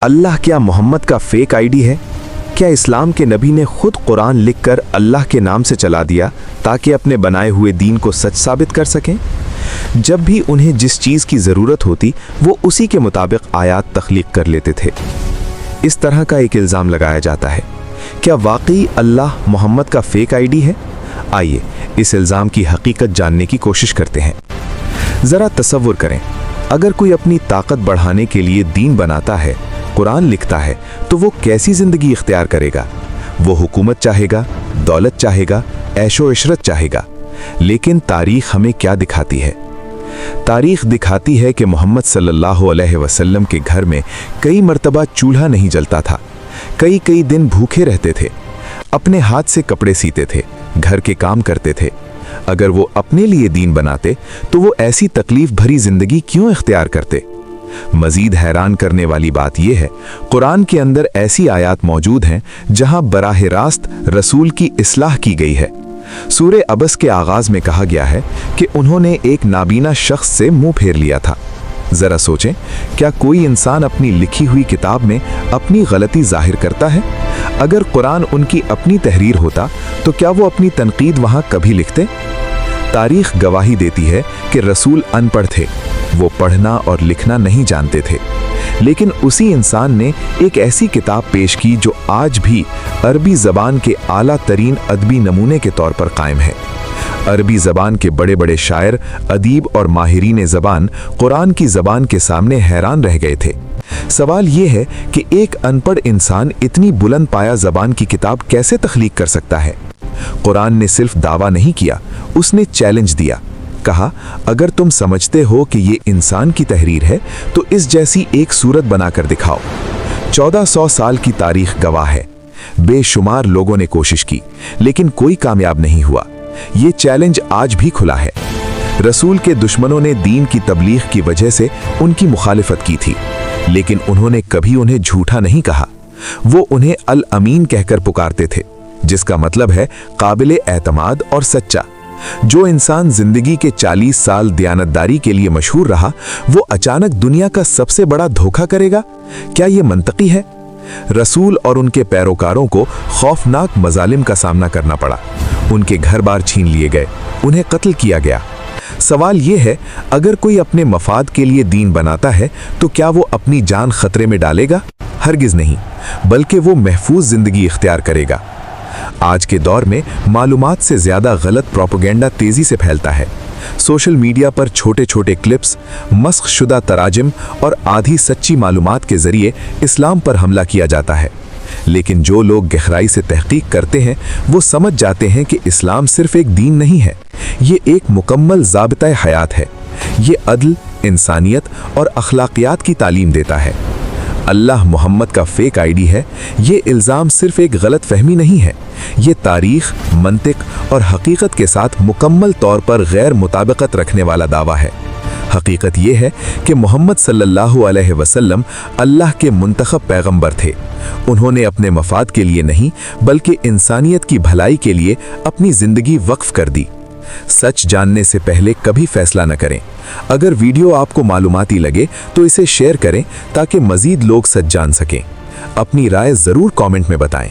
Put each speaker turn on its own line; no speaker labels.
अल्लाह क्या मोहम्मद का fake ID है? क्या इस्लाम के नबी ने खुद कुरान लिखकर अल्लाह के नाम से चला दिया ताकि अपने बनाए हुए दीन को सच साबित कर सकें? जब भी उन्हें जिस चीज़ की ज़रूरत होती वो उसी के मुताबिक आयात तख्लीक कर लेते थे। इस तरह का एक इल्ज़ाम लगाया जाता है। क्या वाकई अल्लाह मोहम्मद का फेक आईडी है? आइए इस इल्ज़ाम की हकीकत जानने की कोशिश करते हैं। ज़रा तसव्वुर करें, अगर कोई अपनी ताकत बढ़ाने के लिए दीन बनाता है, कुरान लिखता है, तो वो कैसी ज़िंदगी इख्तियार करेगा? वो हुकूमत चाहेगा, दौलत चाहेगा, ऐशो इशरत चाहेगा। लेकिन तारीख़ हमें क्या दिखाती है? तारीख़ दिखाती है कि मोहम्मद सल्लल्लाहु अलैहि वसल्लम के घर में कई मर्तबा चूल्हा नहीं जलता था, कई कई दिन भूखे रहते थे, अपने हाथ से कपड़े सीते थे, घर के काम करते थे। अगर वो अपने लिए दीन बनाते तो वो ऐसी तकलीफ भरी ज़िंदगी क्यों इख्तियार करते? मजीद हैरान करने वाली बात यह है, कुरान के अंदर ऐसी आयात मौजूद हैं जहां बराह रास्त रसूल की इस्लाह की गई है। सूरे अबस के आगाज में कहा गया है कि उन्होंने एक नाबीना शख्स से मुंह फेर लिया था। जरा सोचें, क्या कोई इंसान अपनी लिखी हुई किताब में अपनी गलती जाहिर करता है? अगर कुरान उनकी अपनी तहरीर होता तो क्या वो अपनी तनकीद वहां कभी लिखते? तारीख गवाही देती है कि रसूल अनपढ़ थे, वो पढ़ना और लिखना नहीं जानते थे, लेकिन उसी इंसान ने एक ऐसी किताब पेश की जो आज भी अरबी ज़बान के आला तरीन अदबी नमूने के तौर पर कायम है। अरबी ज़बान के बड़े बड़े शायर, अदीब और माहिरीन ज़बान कुरान की ज़बान के सामने हैरान रह गए थे। सवाल ये है कि एक अनपढ़ इंसान इतनी बुलंद पाया ज़बान की किताब कैसे तख्लीक कर सकता है? कुरान ने सिर्फ दावा नहीं किया, उसने चैलेंज दिया। कहा, अगर तुम समझते हो कि ये इंसान की तहरीर है तो इस जैसी एक सूरत बनाकर दिखाओ। 1400 साल की तारीख गवाह है। बेशुमार लोगों ने कोशिश की, लेकिन कोई कामयाब नहीं हुआ। ये चैलेंज आज भी खुला है। रसूल के दुश्मनों ने दीन की तबलीग की वजह से उनकी मुखालिफत की थी, लेकिन उन्होंने कभी उन्हें झूठा नहीं कहा। वो उन्हें अल अमीन कहकर पुकारते थे, जिसका मतलब है काबिल एतमाद और सच्चा। जो इंसान जिंदगी के 40 साल दयानतदारी के लिए मशहूर रहा, वो अचानक दुनिया का सबसे बड़ा धोखा करेगा? क्या ये मंतकी है? रसूल और उनके पैरोकारों को खौफनाक मजालिम का सामना करना पड़ा। उनके घर बार छीन लिए गए, उन्हें कत्ल किया गया। सवाल ये है, अगर कोई अपने मफाद के लिए दीन बनाता है तो क्या वो अपनी जान खतरे में डालेगा? हरगिज नहीं, बल्कि वो महफूज जिंदगी इख्तियार करेगा। आज के दौर में मालूमात से ज़्यादा गलत प्रोपेगेंडा तेज़ी से फैलता है। सोशल मीडिया पर छोटे छोटे क्लिप्स, मस्ख शुदा तराजिम और आधी सच्ची मालूमात के ज़रिए इस्लाम पर हमला किया जाता है। लेकिन जो लोग गहराई से तहकीक करते हैं वो समझ जाते हैं कि इस्लाम सिर्फ एक दीन नहीं है, ये एक मुकम्मल ज़ाबिता हयात है। ये अदल, इंसानियत और अखलाकियात की तालीम देता है। अल्लाह मोहम्मद का फेक आईडी है, ये इल्ज़ाम सिर्फ एक गलत फहमी नहीं है, ये तारीख, मंतिक और हकीकत के साथ मुकम्मल तौर पर गैर मुताबिकत रखने वाला दावा है। हकीकत ये है कि मोहम्मद सल्लल्लाहु अलैहि वसल्लम अल्लाह के मुंतखब पैगंबर थे। उन्होंने अपने मफाद के लिए नहीं बल्कि इंसानियत की भलाई के लिए अपनी ज़िंदगी वक्फ कर दी। सच जानने से पहले कभी फैसला न करें। अगर वीडियो आपको मालूमाती लगे तो इसे शेयर करें ताकि मज़ीद लोग सच जान सकें। अपनी राय ज़रूर कमेंट में बताएं।